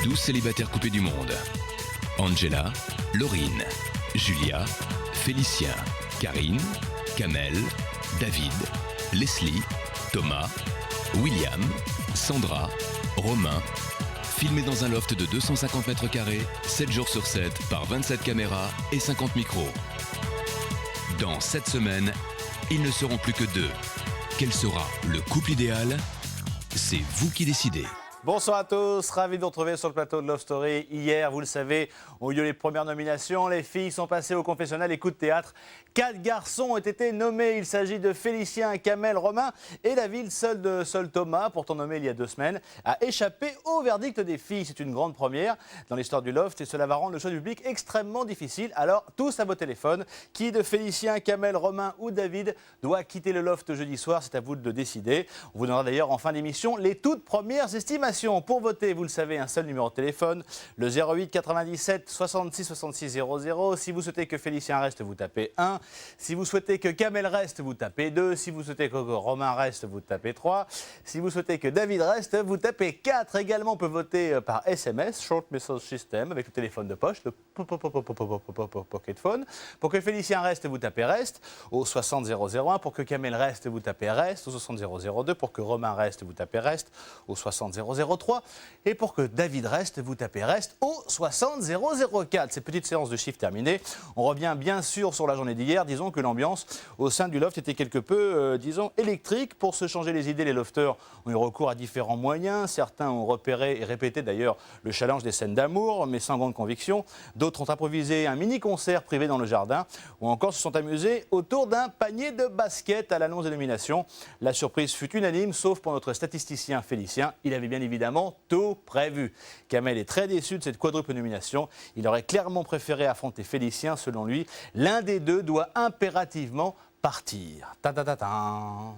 12 célibataires coupés du monde. Angela, Laurine, Julia, Félicien, Karine, Kamel, David, Leslie, Thomas, William, Sandra, Romain, filmés dans un loft de 250 mètres carrés, 7 jours sur 7, par 27 caméras et 50 micros. Dans 7 semaines, ils ne seront plus que 2. Quel sera le couple idéal? C'est vous qui décidez. Bonsoir à tous, ravi de vous retrouver sur le plateau de Love Story. Hier, vous le savez, ont eu lieu les premières nominations. Les filles sont passées au confessionnal et coup de théâtre. 4 garçons ont été nommés. Il s'agit de Félicien, Kamel, Romain et David. Seul Thomas, pourtant nommé il y a 2 semaines, a échappé au verdict des filles. C'est une grande première dans l'histoire du Loft et cela va rendre le choix du public extrêmement difficile. Alors, tous à vos téléphones. Qui de Félicien, Kamel, Romain ou David doit quitter le Loft jeudi soir? C'est à vous de le décider. On vous donnera d'ailleurs en fin d'émission les toutes premières estimations. Pour voter, vous le savez, un seul numéro de téléphone, le 08 97 66 66 00. Si vous souhaitez que Félicien reste, vous tapez 1. Si vous souhaitez que Kamel reste, vous tapez 2. Si vous souhaitez que Romain reste, vous tapez 3. Si vous souhaitez que David reste, vous tapez 4. Également, on peut voter par SMS, Short Message System, avec le téléphone de poche, le pocket phone. Pour que Félicien reste, vous tapez reste au 60 001. Pour que Kamel reste, vous tapez reste au 60 002. Pour que Romain reste, vous tapez reste au 60 003. Et pour que David reste, vous tapez reste au 60 004. Cette petite séance de chiffres terminée. On revient bien sûr sur la journée d'hier. Disons que l'ambiance au sein du loft était quelque peu, électrique. Pour se changer les idées, les lofters ont eu recours à différents moyens. Certains ont repéré et répété d'ailleurs le challenge des scènes d'amour, mais sans grande conviction. D'autres ont improvisé un mini-concert privé dans le jardin. Ou encore se sont amusés autour d'un panier de basket à l'annonce des nominations. La surprise fut unanime, sauf pour notre statisticien Félicien. Il avait bien évidemment tout prévu. Kamel est très déçu de cette quadruple nomination. Il aurait clairement préféré affronter Félicien. Selon lui, l'un des deux doit impérativement partir. Ta-ta-ta-ta.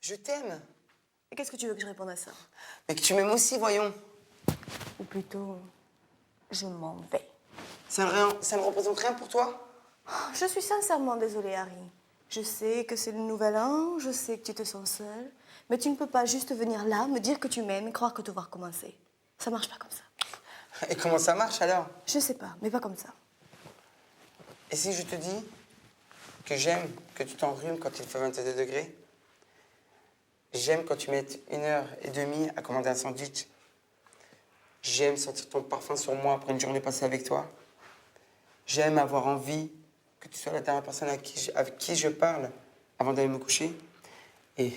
Je t'aime. Et qu'est-ce que tu veux que je réponde à ça? Mais que tu m'aimes aussi, voyons. Ou plutôt, je m'en vais. Ça ne représente rien pour toi? Je suis sincèrement désolée, Harry. Je sais que c'est le nouvel an, je sais que tu te sens seule, mais tu ne peux pas juste venir là, me dire que tu m'aimes et croire que tout va recommencer. Ça marche pas comme ça. Et comment ça marche alors? Je sais pas, mais pas comme ça. Et si je te dis que j'aime que tu t'enrhumes quand il fait 22 degrés? J'aime quand tu mets 1h30 à commander un sandwich. J'aime sentir ton parfum sur moi après une journée passée avec toi. J'aime avoir envie que tu sois la dernière personne avec qui je parle avant d'aller me coucher. Et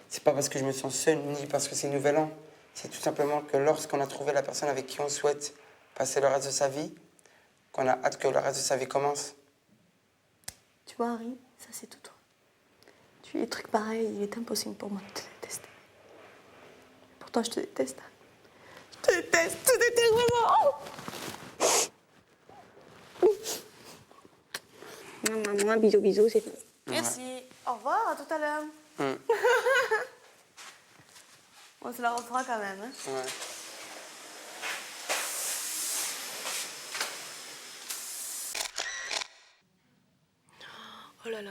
c'est pas parce que je me sens seule ni parce que c'est Nouvel An. C'est tout simplement que lorsqu'on a trouvé la personne avec qui on souhaite passer le reste de sa vie, qu'on a hâte que le reste de sa vie commence. Tu vois, Harry, ça c'est tout toi. Tu es des trucs pareils, il est impossible pour moi de te détester. Pourtant, je te déteste. Je te déteste vraiment. Maman, bisous, bisous, c'est fini. Merci. Ouais. Au revoir, à tout à l'heure. On se la refera quand même. Hein. Ouais. Oh là là,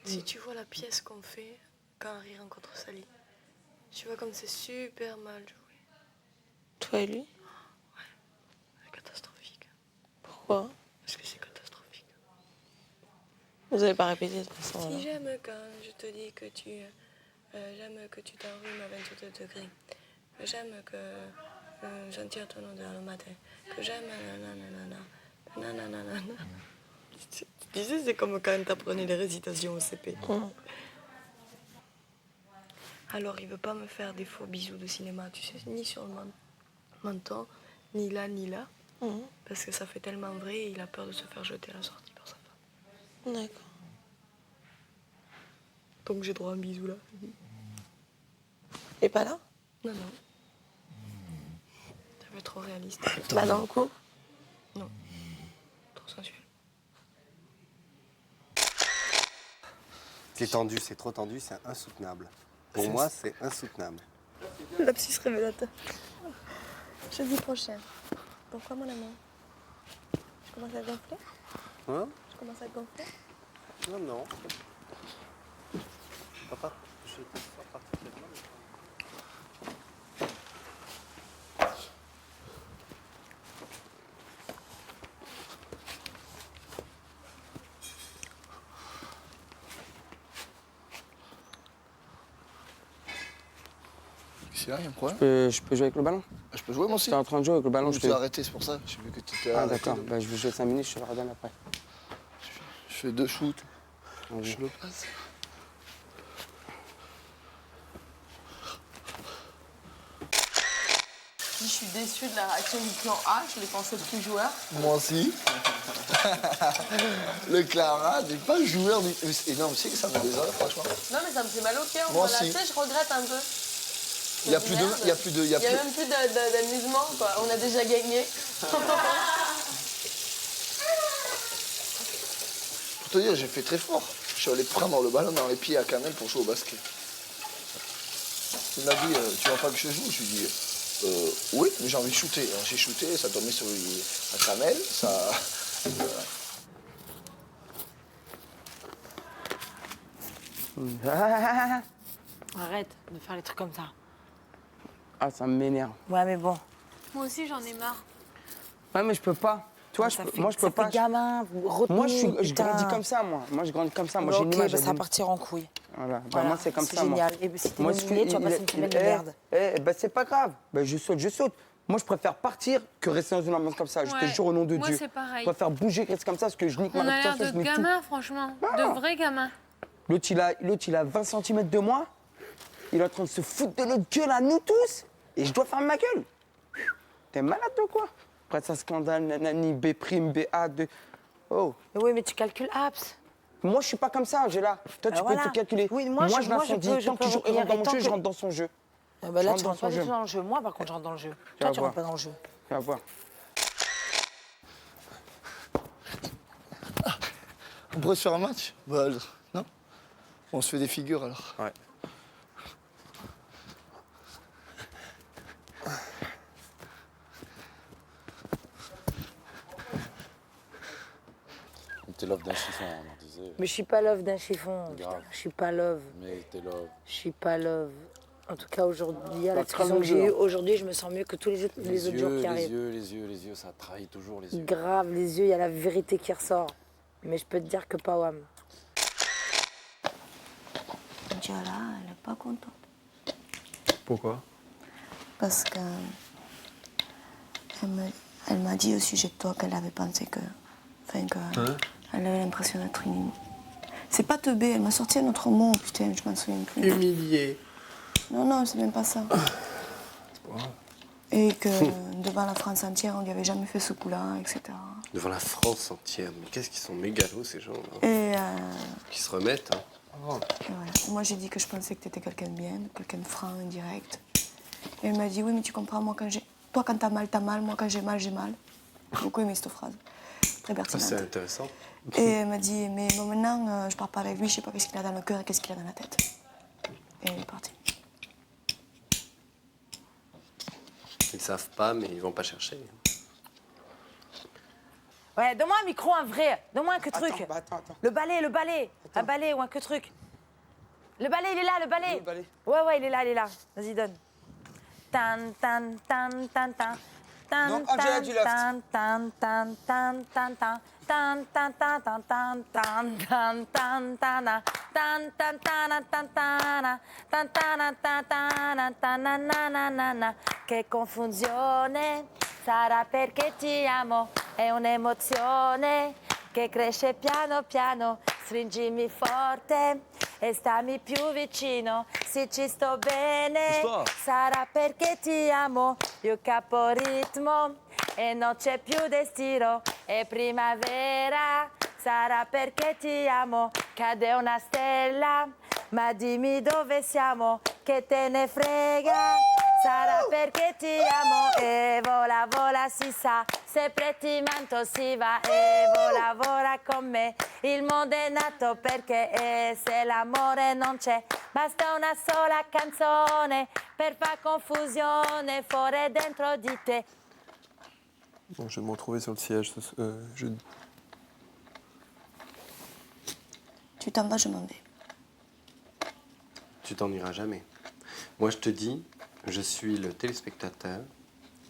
si tu vois la pièce qu'on fait quand Harry rencontre Sally, tu vois comme c'est super mal joué. Toi et lui? Ouais, c'est catastrophique. Pourquoi? Parce que c'est catastrophique. Vous n'avez pas répété de toute façon. Si alors. j'aime quand je te dis que j'aime que tu t'enrhumes à 22 degrés, que j'aime que j'en tire ton odeur le matin, que j'aime nanana. Tu sais, c'est comme quand t'apprenais les récitations au CP. Alors, il veut pas me faire des faux bisous de cinéma, tu sais, ni sur le maintenant, ni là, ni là. Mhm. Parce que ça fait tellement vrai et il a peur de se faire jeter à la sortie par sa femme. D'accord. Donc j'ai droit à un bisou là. Et pas là? Non, non. Ça va être trop réaliste. Là, dans le cou? Non. Trop sensuel. C'est tendu, c'est trop tendu, c'est insoutenable. Pour moi, c'est insoutenable. Lapsus révélateur. Jeudi prochain. Pourquoi mon amour? Je commence à gonfler? Hein? Je commence à gonfler? Non, non. Papa, je te sens particulièrement. S'il y a un problème. Je peux jouer avec le ballon? Je peux jouer moi aussi. J'étais en train de jouer avec le ballon. Je t'ai arrêté, c'est pour ça. J'ai vu que tu t'es Ah arrêté. d'accord, bah, je vais jouer 5 minutes, je te le redonne après. Je fais 2 shoots. Vas-y. Je le passe. Je suis déçue de la réaction du clan A, je les pensais plus joueurs. Moi aussi. Le Clara n'est pas joueur du... Et non, mais c'est que ça me désole, franchement. Non mais ça me fait mal au cœur, Moi voilà, aussi. tu sais, je regrette un peu. Il n'y a plus de... Il y a plus de... Il y a même plus d'amusement, quoi. On a déjà gagné. Pour te dire, j'ai fait très fort. Je suis allé prendre le ballon dans les pieds à Kamel pour jouer au basket. Il m'a dit, tu veux pas que je joue? Je lui ai dit, oui, mais j'ai envie de shooter. Alors, j'ai shooté, ça tombait sur un Kamel, ça... Arrête de faire les trucs comme ça. Ah, ça m'énerve. Ouais, mais bon. Moi aussi, j'en ai marre. Ouais, mais je peux pas. Tu vois, moi, je peux pas. Ça fait gamin, retenue, Moi, je putain. grandis comme ça, moi. Moi, je grandis comme ça. Moi, j'ai une Ok, image. bah, ça va partir en couille. Voilà. Bah, Voilà, moi, c'est comme ça, moi. génial. Et si t'es Moi, humilié, tu vas passer une semaine de merde. Bah, c'est pas grave. Bah, je saute, je saute. Moi, je préfère partir que rester dans une ambiance comme ça. Je te Ouais. jure au nom de Moi, Dieu. c'est pareil. Je préfère bouger, rester comme ça, parce que je nique On ma a l'air réputation, je de mets tout. gamins, franchement. Ah. De vrais gamins. L'autre, il a 20 cm de moi. Il est en train de se foutre de notre gueule à nous tous. Et je dois fermer ma gueule. T'es malade ou quoi? Après ça, scandale, nanani, B', BA, 2. Oh. Mais oui, mais tu calcules Abs. Moi, je suis pas comme ça, Angela. Toi, tu voilà. peux tout calculer. Oui, moi, je je l'incendie. peux- je Tant peux qu'il rentre retenir. dans Et mon tant jeu, que- je rentre dans son jeu. Ah bah là, rentre tu dans rentres pas son du jeu. tout dans le jeu. Moi, par contre, je rentre dans le jeu. Tu Toi, vas tu voir. rentres pas dans le jeu. Tu vas voir. On pourrait se faire un match? Bah, non? On se fait des figures, alors. Ouais. T'es love d'un chiffon, on en disait. Mais je suis pas love d'un chiffon. Grave. Putain, je suis pas love. Mais t'es love. Je suis pas love. En tout cas, aujourd'hui, à la Pas discussion comme que j'ai le eue, jeu. aujourd'hui, je me sens mieux que tous les autres jours qui arrivent. Les yeux, ça trahit toujours les yeux. Grave, les yeux, il y a la vérité qui ressort. Mais je peux te dire que pas Wam. Angela, elle n'est pas contente. Pourquoi? Parce que elle m'a dit au sujet de toi qu'elle avait pensé que... Enfin, que elle avait l'impression d'être une... C'est pas teubé, elle m'a sorti un autre mot, putain, je m'en souviens plus. Humilié. Non, non, c'est même pas ça. Et que devant la France entière, on lui avait jamais fait ce coup-là, etc. Devant la France entière. Mais qu'est-ce qu'ils sont mégalos, ces gens là. Et, Qui se remettent. Hein. et voilà. Moi, j'ai dit que je pensais que tu étais quelqu'un de bien, quelqu'un de franc, direct. Et elle m'a dit, oui, mais tu comprends, moi, quand j'ai... Toi, quand t'as mal, moi, quand j'ai mal, j'ai mal. J'ai beaucoup aimé cette phrase. Très Ça, pertinente. c'est intéressant. Et elle m'a dit, mais bon, maintenant, je pars pas avec lui, je sais pas qu'est-ce qu'il a dans le cœur et qu'est-ce qu'il a dans la tête. Et elle est partie. Ils savent pas, mais ils vont pas chercher. Ouais, donne-moi un micro, un vrai. Donne-moi un que truc. Attends. Le balai. Un balai ou un que truc. Le balai, il est là, le balai. Le balai. Ouais, il est là. Vas-y, donne. Tan, tan, tan, tan, tan. Tan, Non, Angela, du left. tan, tan, tan, tan, tan, tan. Tan, tan, tan, tan, tan, tan, tan, tan, tana. Tan, tan, tana, tan, tana. Tan, tana, tan, tana, tana, na, na, na, na. Che confusione, sarà perché ti amo, è un'emozione che cresce piano piano. Stringimi forte e stammi più vicino, sì ci sto bene, sarà perché ti amo, io caporitmo e non c'è più destino, è primavera, sarà perché ti amo, cade una stella, ma dimmi dove siamo, che te ne frega, sarà perché ti amo e vola, vola si sa, se prettimanto si va e vola, vola con me, il mondo è nato perché e se l'amore non c'è, basta una sola canzone per far confusione fuori e dentro di te. Bon, je vais me retrouver sur le siège jeudi. Tu t'en vas, je m'en vais. Tu t'en iras jamais. Moi, je te dis, je suis le téléspectateur.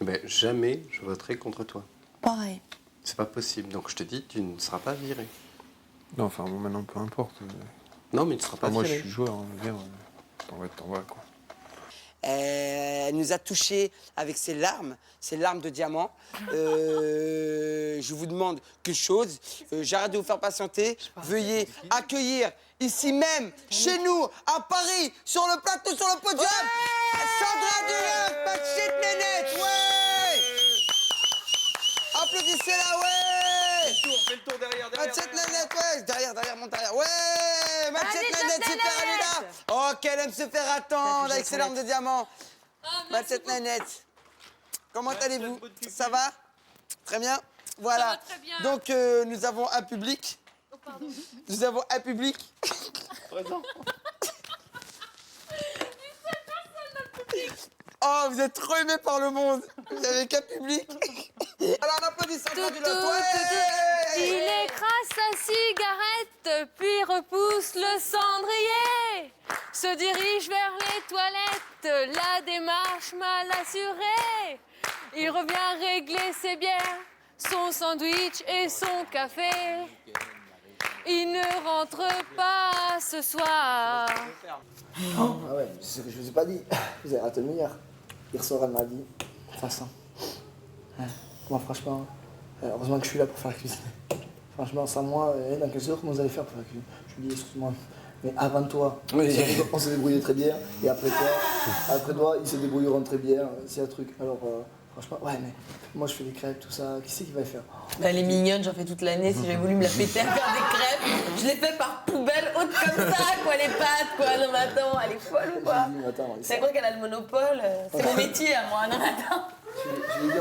Ben, jamais je voterai contre toi. Pareil. C'est pas possible. Donc, je te dis, tu ne seras pas viré. Non, enfin, bon, maintenant, peu importe. Non, mais tu ne seras pas Moi, viré. je suis joueur, on va dire. T'en vas, quoi. Elle nous a touchés avec ses larmes de diamant. Je vous demande quelque chose. J'arrête de vous faire patienter. Veuillez accueillir ici même, chez nous, à Paris, sur le plateau, sur le podium, Sandra Dieuf, ma petite nénette, ouais. Applaudissez-la, ouais. Fais le tour derrière. Ma petite nénette, ouais. Derrière, monte derrière. Ouais, ma petite nénette, super, elle est là. Oh, qu'elle aime se faire attendre avec ses larmes de diamant. Ma petite nénette. Comment allez-vous? Ça va? Très bien. Voilà. Ça va très bien. Donc, nous avons un public. Nous avons un public. Oh, vous êtes trop aimés par le monde. Vous avez qu'un public. Alors, on applaudit Sandra Dieuf. Ouais. Il écrase sa cigarette, puis repousse le cendrier. Se dirige vers les toilettes, la démarche mal assurée. Il revient régler ses bières, son sandwich et son café. Il ne rentre pas ce soir. Ah ouais, c'est ce que je vous ai pas dit. Vous avez raté le meilleur. Hier soir, elle m'a dit, Vincent, moi franchement, heureusement que je suis là pour faire la cuisine. Franchement, sans moi, dans 15 jours, comment vous allez faire pour faire la cuisine? Je lui dis, excuse-moi, mais avant toi, on s'est débrouillé très bien, et après toi, ils se débrouilleront très bien, c'est un truc. Alors, franchement, ouais, mais moi je fais des crêpes, tout ça, qui c'est qui va les faire? Bah, elle est mignonne, j'en fais toute l'année. Si j'avais voulu me la péter à faire des crêpes, je les fais par poubelle haute comme ça, quoi, les pâtes, quoi. Non, mais attends, elle est folle ou quoi? C'est quoi qu'elle a le monopole? C'est mon métier à moi, non, mais attends. Je lui ai dit,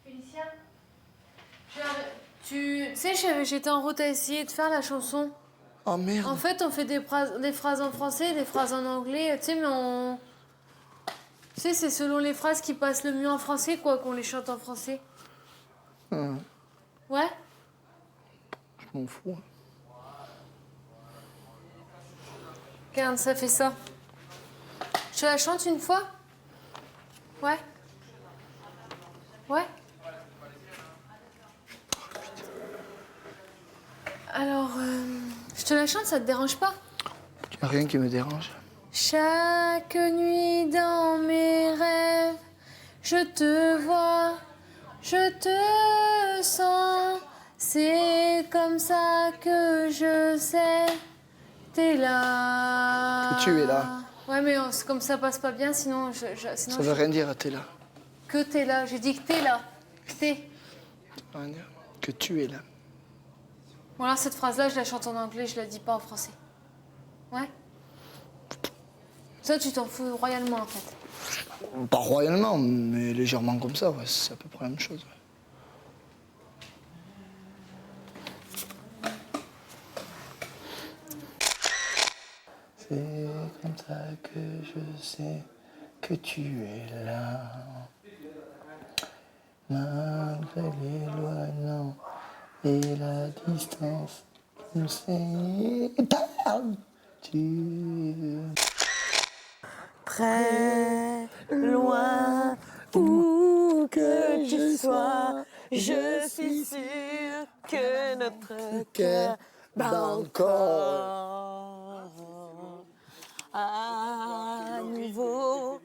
Félicia, tu sais, j'étais en route à essayer de faire la chanson. Oh merde. En fait, on fait des phrases en français, des phrases en anglais, tu sais, mais on... Tu sais, c'est selon les phrases qui passent le mieux en français, quoi, qu'on les chante en français. Ouais? Je m'en fous. Regarde, ça fait ça. Je te la chante une fois? Ouais? Ouais? Alors, je te la chante, ça te dérange pas? Il n'y a rien qui me dérange. Chaque nuit dans mes rêves, je te vois, je te sens. C'est comme ça que je sais, t'es là. Que tu es là. Ouais, mais comme ça passe pas bien, sinon sinon Ça veut rien dire, t'es là. Que t'es là, j'ai dit que t'es là. Que t'es. Ça veut rien dire. Que tu es là. Bon, alors cette phrase-là, je la chante en anglais, je la dis pas en français. Ouais? Ça, tu t'en fous royalement, en fait. Pas royalement, mais légèrement comme ça, ouais, c'est à peu près la même chose. C'est comme ça que je sais que tu es là. Malgré l'éloignement et la distance, je sais tu... Près, loin, où que tu sois, je suis sûre que notre cœur bat encore. À nouveau,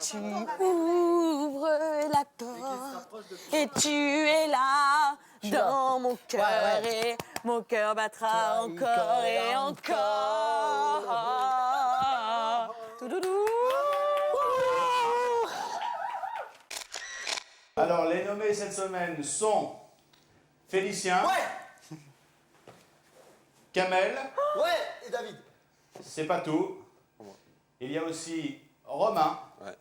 Tu ouvres la porte et tu es là dans mon cœur et mon cœur battra encore et encore. Toudoudou. Alors, les nommés cette semaine sont Félicien. Ouais. Kamel. Ouais, et David. C'est pas tout. Il y a aussi Romain. Ouais.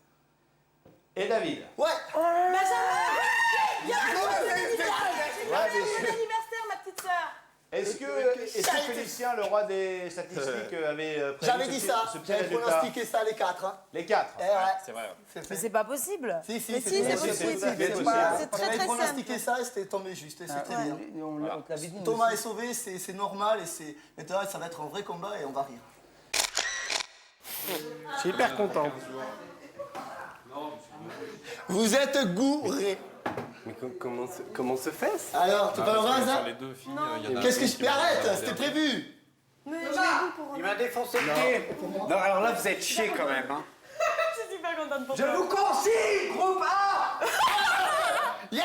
Et David. Ouais. Benjamin. Ouais, bien sûr. Anniversaire, ma petite sœur. Est-ce que Félicien, le roi des statistiques, avait prévu J'avais dit ça, ce petit j'avais résultat? pronostiqué ça les 4. Hein. Les 4. Eh ouais. C'est vrai. Mais c'est pas possible. Si, Mais si, c'est possible. C'est On très, avait très pronostiqué ça et c'était tombé juste. Et c'était bien. Thomas est sauvé, c'est normal et c'est maintenant ça va être un vrai combat et on va rire. Je suis hyper content. Vous êtes gourés. Mais comment se fait ça? Alors, tu parles au hasard? Les deux filles, il y en a Qu'est-ce que un je... qui Mais va arrête, faire c'était un prévu. Mais je l'ai dit pour Il m'a défoncé le pied. Non, alors là, vous êtes chiés quand même. Hein. Je suis super contente pour Je toi. vous consigne, groupe A. Yes.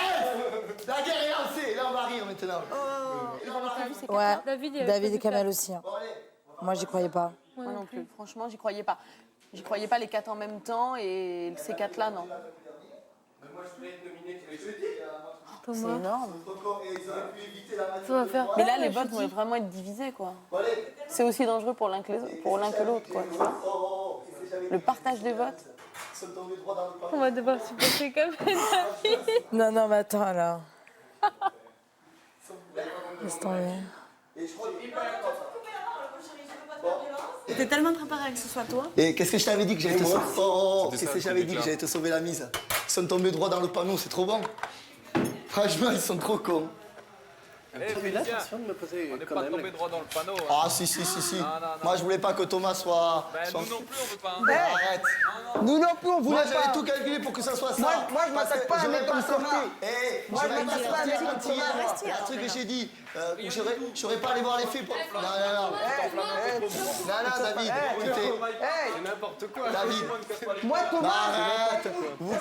La guerre est lancée, là on va rire maintenant. Ouais, David, David et Kamel aussi. hein. Bon, allez. Moi, j'y croyais pas. Moi non plus. Franchement, j'y croyais pas. J'y croyais pas les 4 en même temps et ces 4-là, non. C'est énorme. Mais là, les votes vont vraiment être divisés, quoi. C'est aussi dangereux pour l'un que l'autre, quoi. Tu vois le partage des votes. On va devoir supporter comme David. Non, mais attends, là. Laisse tomber. T'es tellement préparé que ce soit toi. Et qu'est-ce que je t'avais dit que j'allais te sauver? Qu'est-ce que j'avais dit que j'allais te sauver la mise? Ils sont tombés droit dans le panneau, c'est trop bon. Franchement, ils sont trop cons. On n'est pas tombé droit dans le panneau. Ah si. Moi je voulais pas que Thomas soit... Nous non plus, on veut pas. Arrête. Nous non plus, on voulait Moi pas. j'avais tout calculé pour que ça soit ça. Moi, je m'attaque pas à un mec comme Thomas. Moi je m'attaque pas à un mec comme Thomas. Thomas. Il y a un truc que j'ai dit. J'aurais pas allé voir les filles. Non, David, écoutez. C'est n'importe quoi. David. Moi, Thomas. Arrête. Vous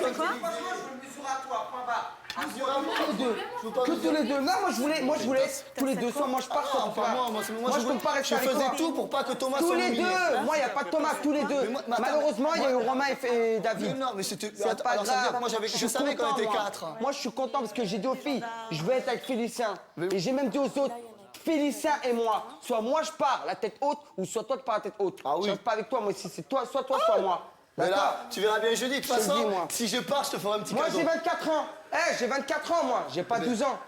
Que tous les deux. Non, moi je voulais tous les deux. Soit moi je pars, soit tu pars. Moi je peux pas rester je avec faisais toi. tout pour pas que Thomas Tous soit les nominé. deux. Moi, il n'y a pas de Thomas, tous les deux. Malheureusement, il y a eu Romain et David. Non, mais c'était... C'est pas Alors, ça veut dire que grave. moi, je savais qu'on était 4. Moi, je suis content parce que j'ai dit aux filles, je veux être avec Félicien. Et j'ai même dit aux autres, Félicien et moi. Soit moi, je pars la tête haute, ou soit toi, tu pars la tête haute. Ah oui. Je reste pas avec toi, moi, si c'est toi, soit moi. Mais D'accord. là, tu verras bien jeudi. De toute Je te le façon, dis, moi. si je pars, je te ferai un petit Moi, cadeau. j'ai 24 ans. J'ai 24 ans, moi. J'ai pas 12 ans.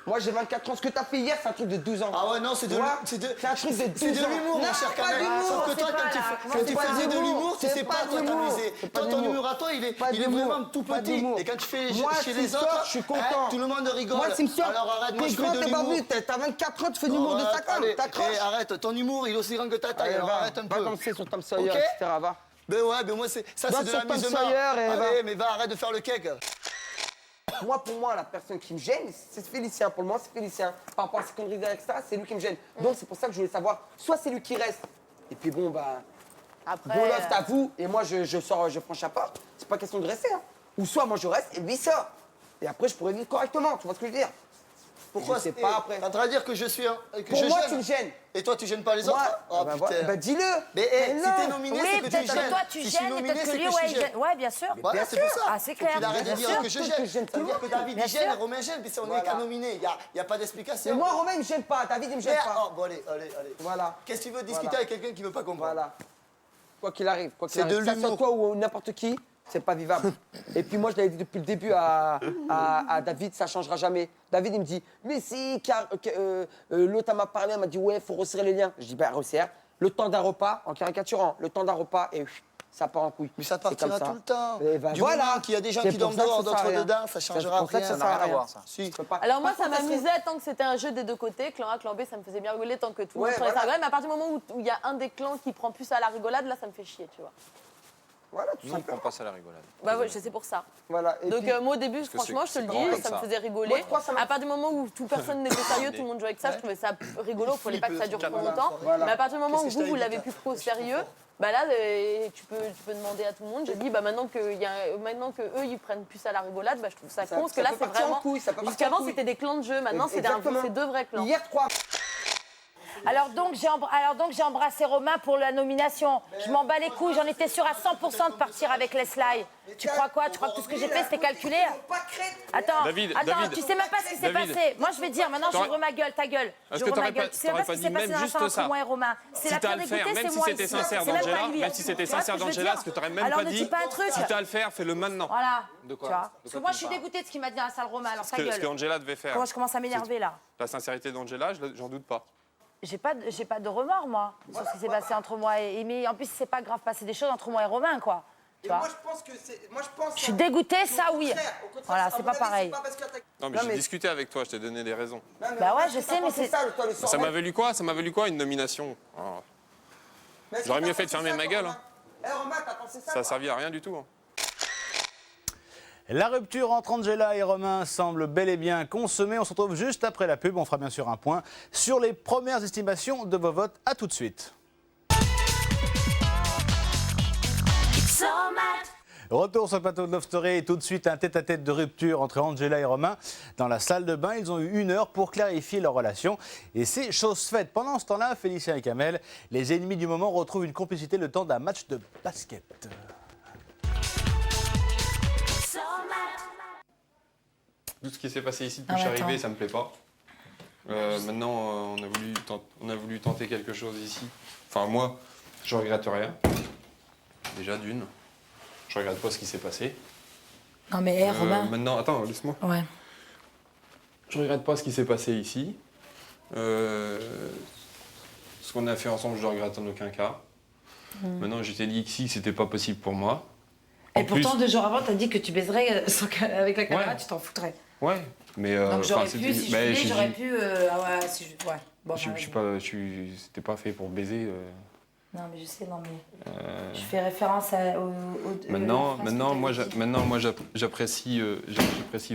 Moi, j'ai 24 ans. Ce que t'as fait hier, c'est un truc de 12 ans. Ah ouais, non, c'est de Tu vois c'est de un truc de 12 ans. c'est de l'humour, mon Non, cher pas Kamel. d'humour, Sauf que c'est toi, pas quand là. tu C'est pas faisais de d'humour. l'humour, tu C'est sais pas pas toi d'humour. t'amuser. C'est pas Toi, ton d'humour. humour à toi, il est Pas d'humour. vraiment tout Pas petit. d'humour. Et quand tu fais Moi, chez tu les sors, autres, je suis content. tout le monde rigole. Moi, tu me sors. Alors arrête, moi T'es je fais grand, de t'es pas l'humour. venu. T'as 24 ans, tu fais de l'humour de ta com. T'accroches. Arrête, ton humour, il est aussi grand que ta taille. Alors arrête un Va peu. danser sur Tom Sawyer, Ok. etc. Va. Ben ouais, mais moi, ça c'est Va de sur Tom l'amusement. Sawyer et va. Allez, mais va, arrête de faire le cake. Moi, pour moi, la personne qui me gêne, c'est Félicien. Pour moi, c'est Félicien. Par rapport à ses conneries, etc., c'est lui qui me gêne. Donc, c'est pour ça que je voulais savoir, soit c'est lui qui reste, et puis bon, bah, Après. bon loft à vous, et moi, je sors, je franchis la porte. C'est pas question de rester, hein. Ou soit moi, je reste, et lui, il sort. Et après, je pourrais vivre correctement, tu vois ce que je veux dire? Pourquoi Je sais pas après. T'es en train de dire que je suis un. Que Pour je moi, gêne. tu me gênes. Et toi, tu gênes pas les Moi, autres? Oh bah, putain. bah, dis-le. Mais si non. t'es nominé, Oui, c'est que tu peut-être que gênes. toi tu Si je suis gênes et nominé, peut-être que c'est lui, je ouais, suis il gêne. Ouais, bien sûr. Voilà, Bien c'est sûr. pour ça. Ah, c'est Faut clair. qu'il arrête de Bien dire sûr. que je Que gêne. je gêne tout Ça veut le dire que monde. David Bien il gêne sûr. et Romain gêne, puis on Voilà. n'est qu'à nominer. Il n'y a pas d'explication. Et moi, Romain, il me gêne pas. David, il me gêne pas. Oh, bon, allez. Voilà. Qu'est-ce que tu veux discuter Voilà. avec quelqu'un qui ne veut pas comprendre? Voilà. Quoi qu'il arrive, C'est de que ça soit l'humour. toi ou n'importe qui, c'est pas vivable. Et puis moi, je l'avais dit depuis le début à David, ça changera jamais. David, il me dit, mais si, car l'autre elle m'a parlé, elle m'a dit, ouais, faut resserrer les liens. Je dis, bah, resserre. Le temps d'un repas, en caricaturant, le temps d'un repas, et ça part en couille. Mais ça C'est comme partira ça. tout le temps. Et ben Du voilà. moment qu'il y a des gens C'est qui pour dorment ça que dehors, ça sert à d'autres rien. dedans, ça C'est changera pour ça que rien. ça sert à rien. Si. Je peux pas. Alors moi, Par ça contre, m'amusait tant que c'était un jeu des deux côtés, clan A, clan B, ça me faisait bien rigoler tant que tout le monde Ouais, trouvait ça voilà. rigolait. Mais à partir du moment où il y a un des clans qui prend plus à la rigolade, là, ça me fait chier, tu vois. Voilà, tout Nous, on simplement. prend pas ça à la rigolade. Bah ouais, c'est pour ça. Voilà. Et Donc puis- moi au début, Parce que franchement, je te c'est le vraiment dis, comme ça me ça. faisait rigoler. Moi, je crois que ça m'a- À partir du moment où tout personne n'était sérieux, tout le monde jouait avec ça, je trouvais ça rigolo, il fallait pas que ça dure trop longtemps. Voilà. Mais à partir du moment où Qu'est-ce que je vous t'avais l'avez dit, plus pris au sérieux, bah là, tu peux demander à tout le monde. J'ai dit, bah maintenant que eux ils prennent plus à la rigolade, bah je trouve ça Ça- con, parce que ça là peut c'est partir en vraiment. couille, ça peut partir en Jusqu'avant couille. c'était des clans de jeu, maintenant c'est Exactement. deux vrais clans. Hier, 3. Alors donc j'ai embrassé Romain pour la nomination. Je m'en bats les couilles, j'en étais sûre à 100% de partir avec Leslie. Tu crois quoi? Tu crois que tout ce que j'ai fait c'était calculé? Attends, David, tu sais même pas ce qui s'est David. passé. Moi je vais dire, maintenant T'aurais- j'ouvre ma gueule, ta gueule. Est-ce que J'ouvre ma t'aurais gueule. pas- Tu sais même pas ce t'aurais qui s'est pas passé dit dans la même chambre juste entre ça. moi et Romain. C'est Si la t'as à pire le faire, dégoûtée, même c'est si moi c'était ici. sincère C'est même pas d'Angela, lui. même si c'était Tu vois sincère ce que je veux d'Angela, dire ce que t'aurais même Alors pas ne dit. dis pas un truc. Si t'as à le faire, fais-le maintenant. Voilà. De quoi Tu vois De Parce que quoi moi tu je suis parles dégoûtée de ce qu'il m'a dit dans la salle Romain, alors Ce ta que gueule. Angela devait faire. Comment je commence à m'énerver là? La sincérité d'Angela, j'en doute pas. J'ai pas de remords, moi, sur ce qui s'est passé entre moi et... Mais en plus, c'est pas grave passer des choses entre moi et Romain, quoi. Tu vois Moi, je pense que c'est. Moi, je pense. Je suis dégoûtée, ça, oui. Voilà, c'est pas pareil. Non, mais j'ai discuté avec toi, je t'ai donné des raisons. Bah ouais, je sais, mais c'est... Ça m'a valu quoi? Ça m'a valu quoi, une nomination? Oh. J'aurais mieux fait de fermer ma gueule. Hein. Ça a servi à rien du tout. Hein. La rupture entre Angela et Romain semble bel et bien consommée. On se retrouve juste après la pub. On fera bien sûr un point sur les premières estimations de vos votes. À tout de suite. Retour sur le plateau de Love Story et tout de suite un tête-à-tête de rupture entre Angela et Romain. Dans la salle de bain, ils ont eu 1 heure pour clarifier leur relation. Et c'est chose faite. Pendant ce temps-là, Félicien et Kamel, les ennemis du moment, retrouvent une complicité le temps d'un match de basket. Tout ce qui s'est passé ici depuis Ah, que je suis attends. arrivé, ça me plaît pas. Maintenant, on a voulu tenter quelque chose ici. Enfin, moi, je regrette rien. Déjà, d'une. Je regrette pas ce qui s'est passé. Non mais, Romain... Maintenant, attends, laisse-moi. Ouais. Je regrette pas ce qui s'est passé ici. Ce qu'on a fait ensemble, je le regrette en aucun cas. Maintenant, je t'ai dit qu'ici, c'était pas possible pour moi. Et pourtant, 2 jours avant, t'as dit que tu baiserais avec la caméra, Ouais. tu t'en foutrais. Ouais, mais Donc j'aurais enfin, pu, c'était- si je bah, voulais, je- j'aurais pu... ah ouais, si je... Ouais. Bon, je bah, suis vas-y. pas, c'était pas fait pour baiser. Non mais je sais, non mais... Je fais référence au Maintenant, moi, j'apprécie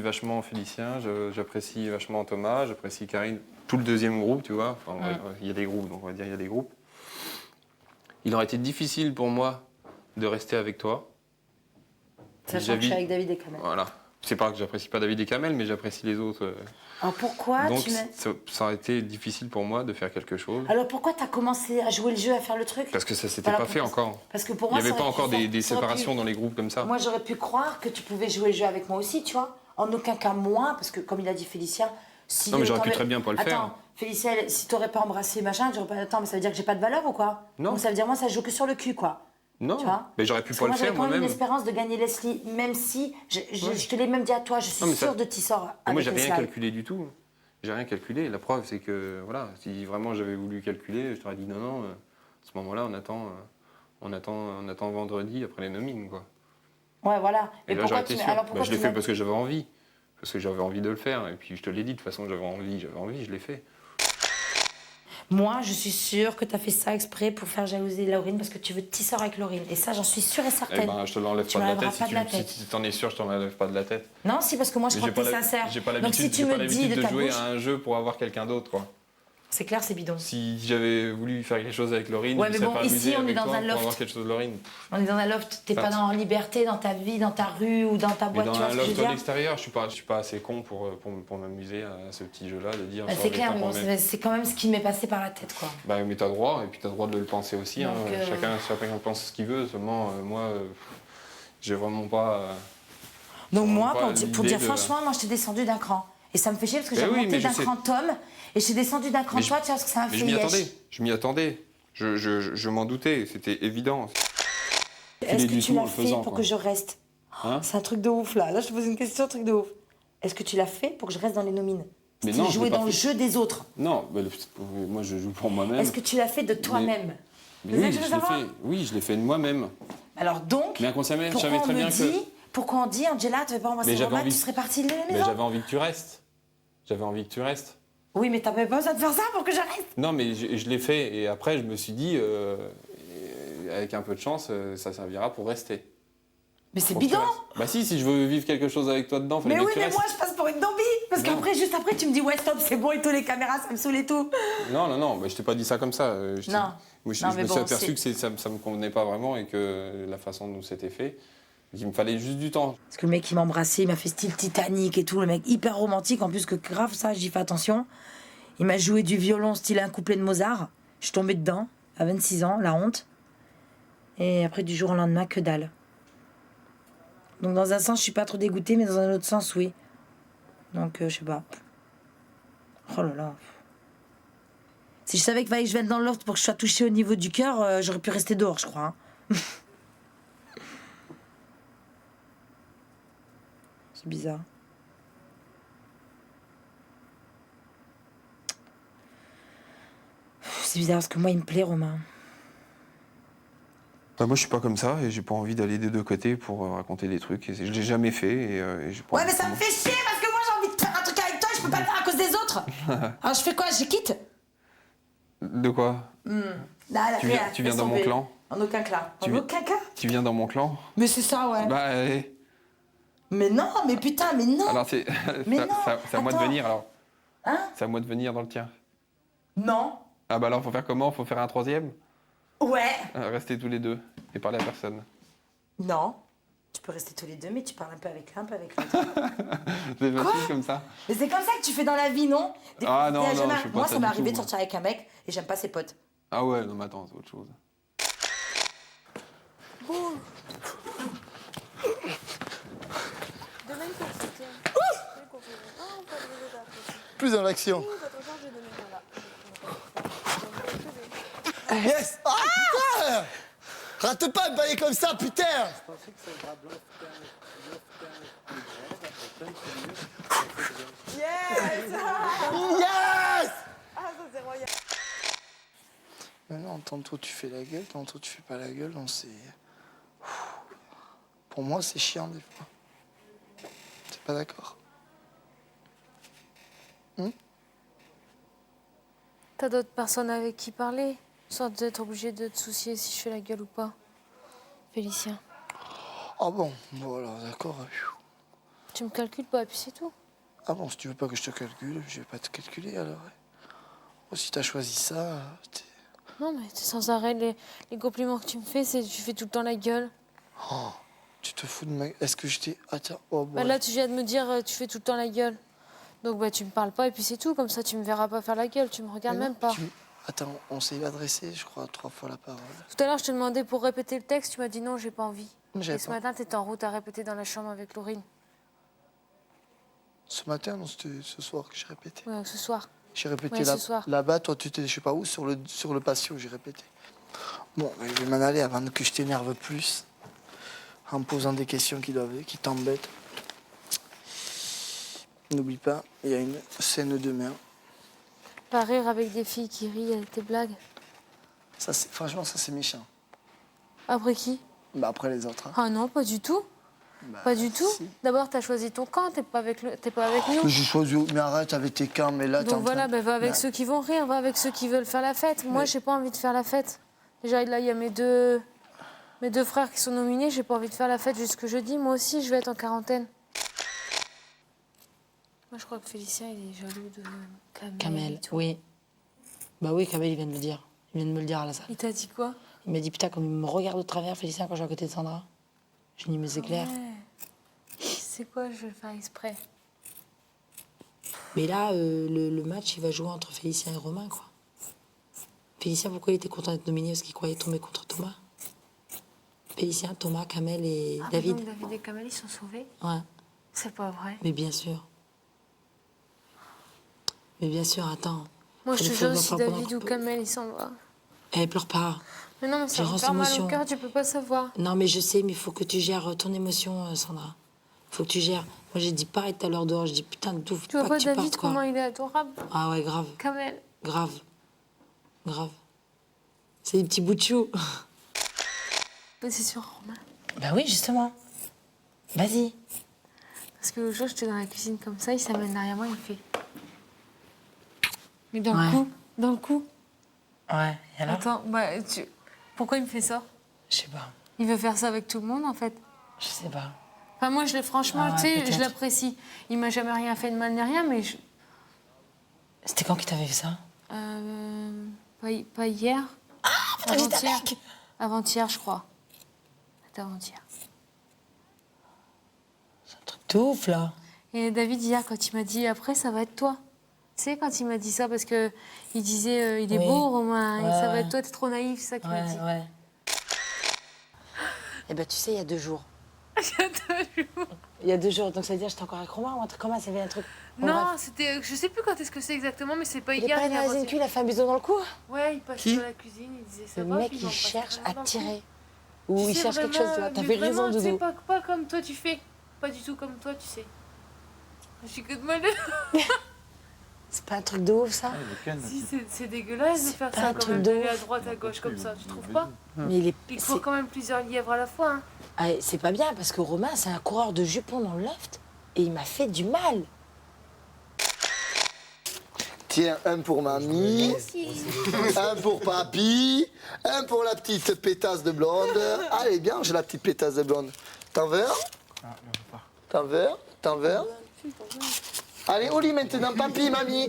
vachement Félicien, j'apprécie vachement Thomas, j'apprécie Karine, tout le deuxième groupe, tu vois. Enfin, il y a des groupes, donc on va dire il y a des groupes. Il aurait été difficile pour moi de rester avec toi. Sachant que je suis avec David et Kamel. Voilà. C'est pas que j'apprécie pas David et Kamel, mais j'apprécie les autres. Alors pourquoi Donc tu mets... ça aurait été difficile pour moi de faire quelque chose. Alors pourquoi t'as commencé à jouer le jeu, à faire le truc? Parce que ça s'était Alors, pas fait encore. Parce que pour Il moi, n'y avait ça pas aurait pu encore faire- des ça aurait séparations pu- dans les groupes comme ça. Moi, j'aurais pu croire que tu pouvais jouer le jeu avec moi aussi, tu vois. En aucun cas moi, parce que comme il a dit Félicien... Si Non, mais j'aurais pu t'avais- très bien pas le faire. Attends, Félicien, si t'aurais pas embrassé machin, j'aurais pas... Attends, mais ça veut dire que j'ai pas de valeur ou quoi? Non. Donc ça veut dire moi, ça joue que sur le cul, quoi. Non, Tu vois mais j'aurais pu Parce pas que le moi, faire j'avais quand même une moi-même. espérance de gagner Leslie, même si, je te l'ai même dit à toi, je suis Non, mais ça- sûre de t'y sort avec Moi, j'ai rien Leslie. calculé du tout. J'ai rien calculé. La preuve, c'est que, voilà, si vraiment j'avais voulu calculer, je t'aurais dit non, à ce moment-là, on attend vendredi après les nomines, quoi. Ouais, voilà. Et là, pourquoi j'aurais été tu... sûr. Alors Bah, pourquoi je l'ai tu fait mets- parce que j'avais envie. Parce que j'avais envie de le faire. Et puis, je te l'ai dit, de toute façon, j'avais envie, je l'ai fait. Moi, je suis sûre que tu as fait ça exprès pour faire jalouser Laurine parce que tu veux tisser avec Laurine. Et ça, j'en suis sûre et certaine. Eh ben, je te l'enlève Tu pas de la m'enlèveras tête. pas de la tête. Si t'en es sûr, je t'en enlève pas de la tête. Non, si, parce que moi, je Mais crois que j'ai t'es pas sincère. J'ai pas Donc si l'habitude tu j'ai pas me dis l'habitude de de ta jouer bouche... à un jeu pour avoir quelqu'un d'autre, quoi. C'est clair, c'est bidon. Si j'avais voulu faire quelque chose avec Laurine, Ouais, je mais ne serais bon, pas ici, amusé on est avec dans toi un pour loft. avoir quelque chose de Laurine. On est dans un loft, t'es pas en liberté dans ta vie, dans ta rue ou dans ta Mais boîte, dans tu vois un ce que je veux loft à dire? l'extérieur, je suis pas assez con pour m'amuser à ce petit jeu-là, de dire... Bah, sur c'est les clair, temps mais bon, qu'on met. c'est quand même ce qui m'est passé par la tête, quoi. Bah, mais t'as droit, et puis t'as le droit de le penser aussi. Hein. Donc, Chacun pense ce qu'il veut, seulement moi, j'ai vraiment pas... Donc moi, pas pour l'idée dire de- franchement, moi, je t'ai descendu d'un cran. Et ça me fait chier parce que Mais j'ai oui, remonté mais je d'un sais. cran Tom et je suis descendu d'un cran Mais toi, tu vois, parce que ça m'a Mais fait yesh. je m'y attendais. Je m'en doutais, c'était évident. Est-ce que du tu tout en l'as le fait faisant, pour quoi. que je reste? Hein? C'est un truc de ouf, là. Là, je te pose une question, un truc de ouf. Est-ce que tu l'as fait pour que je reste dans les nomines? Mais C'est non, je jouer l'ai pas dans le fait. jeu des autres. Non, bah, moi je joue pour moi-même. Est-ce que tu l'as fait de toi-même? Mais C'est ça oui, que je veux savoir. je l'ai fait de moi-même. Alors donc, Mais inconsciemment, je pourquoi savais on très me bien dit, que... pourquoi on dit, Angela, tu veux pas embrasser Mais j'avais Romain, envie tu de- serais partie de la Mais maison? j'avais envie que tu restes. J'avais envie que tu restes. Oui, mais t'avais pas besoin de faire ça pour que je reste. Non, mais je l'ai fait. Et après, je me suis dit, avec un peu de chance, ça servira pour rester. Mais c'est Pour que tu bidon. restes. Bah si je veux vivre quelque chose avec toi dedans, fallait Mais bien oui, que tu mais restes. moi je passe pour une zombie. Parce Non. qu'après, juste après, tu me dis ouais stop, c'est bon et tout, les caméras, ça me saoule et tout. Non, bah, je t'ai pas dit ça comme ça. Non. Moi, je Non, me mais suis bon, aperçu c'est- que ça me convenait pas vraiment et que la façon dont c'était fait, qu'il me fallait juste du temps. Parce que le mec il m'a embrassé, il m'a fait style Titanic et tout, le mec hyper romantique, en plus que grave ça, j'y fais attention. Il m'a joué du violon style un couplet de Mozart. Je suis tombée dedans, à 26 ans, la honte. Et après du jour au lendemain, que dalle. Donc dans un sens, je suis pas trop dégoûtée, mais dans un autre sens, oui. Donc je sais pas. Oh là là. Si je savais qu'il fallait que je vienne dans le loft pour que je sois touchée au niveau du cœur, j'aurais pu rester dehors, je crois. Hein. C'est bizarre. C'est bizarre parce que moi, il me plaît, Romain. Bah, moi, je suis pas comme ça et j'ai pas envie d'aller des deux côtés pour raconter des trucs. Et je l'ai jamais fait et j'ai pas Ouais, envie mais ça me fait chier parce que moi, j'ai envie de faire un truc avec toi et je peux pas le faire à cause des autres. Alors, je fais quoi? Je quitte? De quoi? Là, Tu viens dans mon clan? En aucun cas. Tu En vi- aucun cas? Tu viens dans mon clan? Mais c'est ça, ouais. Bah, Mais non, mais putain, mais non. alors c'est Mais c'est non, à moi de attends. venir alors. Hein? C'est à moi de venir dans le tien. Non. Ah bah alors, faut faire comment? Faut faire un troisième? Ouais. Rester tous les deux et parler à personne. Non. Tu peux rester tous les deux, mais tu parles un peu avec l'un, un peu avec l'autre. C'est facile comme ça. Mais c'est comme ça que tu fais dans la vie, non? Ah non, T'es un non, jeune je homme. fais pas Moi, ça ça m'est du arrivé tout, de sortir avec un mec et j'aime pas ses potes. Ah ouais, non mais attends, c'est autre chose. Plus dans l'action. Yes! Ah, putain! Rate pas de bailler comme ça, putain! Yes! Yes! Ah, ça c'est royal. Maintenant, tantôt tu fais la gueule, tantôt tu fais pas la gueule, donc c'est... Pour moi, c'est chiant des fois. T'es pas d'accord? T'as d'autres personnes avec qui parler, sans être obligé de te soucier si je fais la gueule ou pas. Félicien. Ah bon, bon alors d'accord. Tu me calcules pas et puis c'est tout. Ah bon, si tu veux pas que je te calcule, je vais pas te calculer alors. Oh, si t'as choisi ça, Non mais t'es sans arrêt, les compliments que tu me fais, c'est tu fais tout le temps la gueule. oh, tu te fous de ma... Est-ce que je t'ai... Attends, oh bon. Bah là tu viens de me dire tu fais tout le temps la gueule. Donc bah tu me parles pas et puis c'est tout, comme ça tu me verras pas faire la gueule, tu me regardes Mais non, même pas. Attends, on s'est adressé, je crois, 3 fois la parole. Tout à l'heure je te demandais pour répéter le texte, tu m'as dit non, j'ai pas envie. Mais j'avais Et ce pas- matin t'étais en route à répéter dans la chambre avec Laurine. Ce matin, non, c'était ce soir que j'ai répété. Ouais, ce soir. J'ai répété Ouais, ce soir. là-bas, toi tu étais, je sais pas où, sur le patio, j'ai répété. Bon, je vais m'en aller avant que je t'énerve plus, en me posant des questions qui t'embêtent. N'oublie pas, il y a une scène demain. Pas rire avec des filles qui rient avec tes blagues. Ça, franchement, ça c'est méchant. Après qui? Bah après les autres. Hein. Ah non, pas du tout. Pas du tout. D'abord, t'as choisi ton camp, t'es pas avec nous. Mais j'ai choisi, mais arrête avec tes camps, mais là t'es en Donc voilà, train- va avec Bah, ceux qui vont rire, va avec ceux qui veulent faire la fête. Moi, j'ai pas envie de faire la fête. Déjà, là, il y a mes deux frères qui sont nominés, j'ai pas envie de faire la fête jusque jeudi. Moi aussi, je vais être en quarantaine. Moi, je crois que Félicien, il est jaloux de Kamel. Kamel, oui. Bah oui, Kamel, il vient de le dire. Il vient de me le dire à la salle. Il t'a dit quoi? Il m'a dit, putain, comme il me regarde de travers, Félicien, quand je suis à côté de Sandra. Je lui ai dit, mais c'est clair. Ouais. C'est quoi, je vais le faire exprès. Mais là, le match, il va jouer entre Félicien et Romain, quoi. Félicien, pourquoi il était content d'être nominé? Parce qu'il croyait tomber contre Thomas. Félicien, Thomas, Kamel et Ah, David. donc David et Kamel, ils sont sauvés? Ouais. C'est pas vrai. Mais bien sûr. Mais bien sûr, attends. Moi, je te Faut jure, le si faire pendant David ou Kamel, ils s'en vont. Eh, pleure pas. Mais non, mais ça Tu me rends fait mal au émotion. cœur, tu peux pas savoir. Non, mais je sais, mais il faut que tu gères ton émotion, Sandra. Faut que tu gères. Moi, j'ai dit pareil tout à l'heure dehors. Je dis putain, d'où Tu vois pas tu David, partes, quoi. comment il est adorable? Ah ouais, grave. Kamel. Grave. Grave. C'est des petits bouts de chou. Mais c'est sur Romain. Bah oui, justement. Vas-y. Parce que l'autre jour, j'étais dans la cuisine comme ça, il s'amène derrière moi, il fait. Mais dans Ouais. le cou, dans le cou. Ouais, et alors? Attends, bah, pourquoi il me fait ça? Je sais pas. Il veut faire ça avec tout le monde, en fait. Je sais pas. Enfin, moi, franchement, tu sais, je peut-être. l'apprécie. Il m'a jamais rien fait de mal ni rien, mais C'était quand qu'il t'avait fait ça? Pas hier. Ah, t'as vu ta Avant-hier. mec? Avant-hier, je crois. C'était avant-hier. De ouf, là. Et David, hier, quand il m'a dit après, ça va être toi. Tu sais, quand il m'a dit ça, parce que il disait il est Oui. beau, Romain, et Ouais, ça va ouais. être toi, t'es trop naïf, c'est ça qu'il m'a dit. Ouais. Eh ben, tu sais, il y a 2 jours. Il y a 2 jours, donc ça veut dire que j'étais encore avec Romain ou un truc comme ça, c'était un truc. Bon, Non, bref. c'était. Je sais plus quand est-ce que c'est exactement, mais c'est pas Il est hier. pas ni dans la avant-hier. ZNQ, il a fait un bisou dans le cou? Ouais, il passe Qui dans la cuisine, il disait ça Le va. mec, puis il on passe cherche vraiment à dans le tirer. cou. Ou Tu il sais, cherche quelque chose, tu vois. mais T'avais raison, vraiment, tu sais, Doudou. pas comme toi, tu fais. Pas du tout comme toi, tu sais. Je suis que de mal. C'est pas un truc de ouf, ça? Si, c'est dégueulasse de faire pas ça un quand truc même, de d'aller à ouf. droite, à gauche comme ça, tu trouves pas? Mais il est. Il faut quand même plusieurs lièvres à la fois. Hein. Ah, c'est pas bien, parce que Romain, c'est un coureur de jupons dans le loft, et il m'a fait du mal. Tiens, un pour mamie, un pour papy, un pour la petite pétasse de blonde. Allez, bien, j'ai la petite pétasse de blonde. T'en veux un? T'en veux un? T'en veux un? Allez, au lit maintenant, papy, mamie.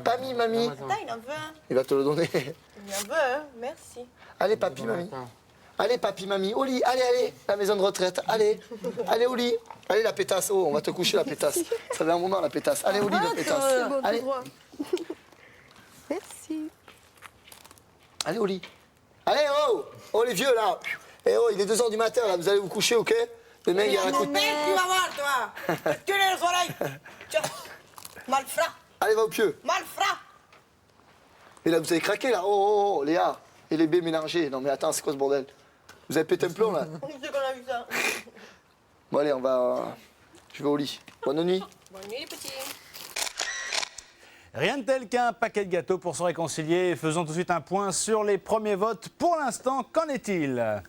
Papy, mamie. Attends, il en veut un. Il va te le donner. Il en veut un, merci. Allez, papy, mamie. Allez, papy, mamie, au lit. Allez, allez, la maison de retraite. Allez, allez au lit. Allez, la pétasse. Oh, on va te coucher, la pétasse. Ça fait un moment, la pétasse. Allez, au lit, la pétasse. Allez. Merci. Allez, au lit. Allez, oh! Oh, les vieux, là! Eh oh, il est 2h du matin, là, vous allez vous coucher, ok? Demain, il y a un coup de... Tu vas voir, toi. Tu les oreilles. Tiens. Malfrat. Allez, va au pieu. Malfrat. Et là, vous avez craqué, là. Oh, Léa. Et les baies mélangées. Non, mais attends, c'est quoi ce bordel? Vous avez pété un plomb, là? On sait qu'on a vu ça. Bon, allez, on va... Je vais au lit. Bonne nuit. Bonne nuit, les petits. Rien de tel qu'un paquet de gâteaux pour se réconcilier. Faisons tout de suite un point sur les premiers votes. Pour l'instant, qu'en est-il ?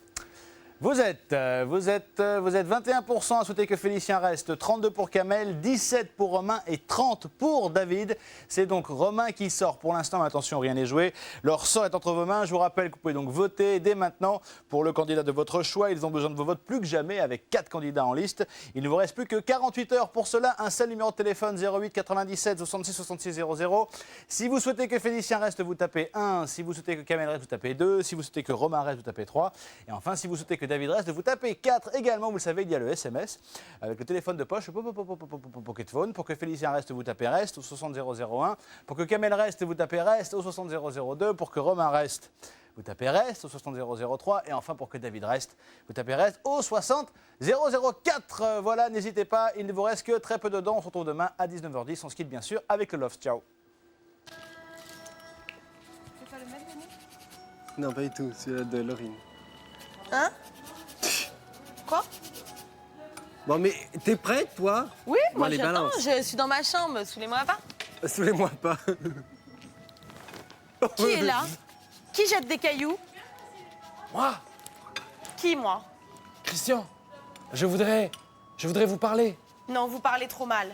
Vous êtes 21% à souhaiter que Félicien reste, 32 pour Kamel, 17 pour Romain et 30 pour David. C'est donc Romain qui sort pour l'instant, mais attention, rien n'est joué. Leur sort est entre vos mains. Je vous rappelle que vous pouvez donc voter dès maintenant pour le candidat de votre choix. Ils ont besoin de vos votes plus que jamais avec 4 candidats en liste. Il ne vous reste plus que 48 heures pour cela. Un seul numéro de téléphone 08 97 66 66 00. Si vous souhaitez que Félicien reste, vous tapez 1. Si vous souhaitez que Kamel reste, vous tapez 2. Si vous souhaitez que Romain reste, vous tapez 3. Et enfin, si vous souhaitez que David reste, vous tapez 4. Également, vous le savez, il y a le SMS avec le téléphone de poche, Pocket Phone. Pour que Félicien reste, vous tapez reste au 60001. Pour que Kamel reste, vous tapez reste au 60002. Pour que Romain reste, vous tapez reste au 60003. Et enfin, pour que David reste, vous tapez reste au 60004. Voilà, n'hésitez pas, il ne vous reste que très peu de dents. On se retrouve demain à 19h10. On se quitte bien sûr avec le Love. Ciao. C'est pas le même, Denis? Non, pas du tout, celui-là de Laurine. Hein? Quoi? Bon, mais t'es prête, toi? Oui, Bon, moi allez, j'attends, balance. je suis dans ma chambre, saoulez-moi pas. Saoulez-moi pas. Qui est là? Qui jette des cailloux? Moi, Qui, moi? Christian, je voudrais vous parler. Non, vous parlez trop mal.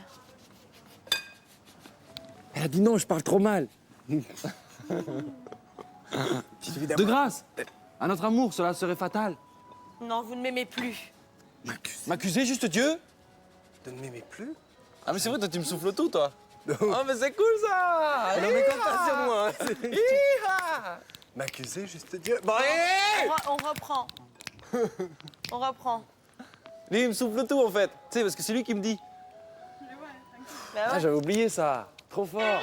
Elle a dit non, je parle trop mal. De grâce, à notre amour, cela serait fatal. Non, vous ne m'aimez plus. M'accuser juste Dieu? De ne m'aimer plus? Ah mais c'est vrai, toi tu me souffles tout, toi. Non. Oh mais c'est cool ça. Non, mais compte pas sur moi. Hi-ha. M'accuser juste Dieu. Bon, On reprend. On reprend. Lui il me souffle tout en fait. Tu sais, parce que c'est lui qui me dit. Bah ouais. Ah j'avais oublié ça. Trop fort.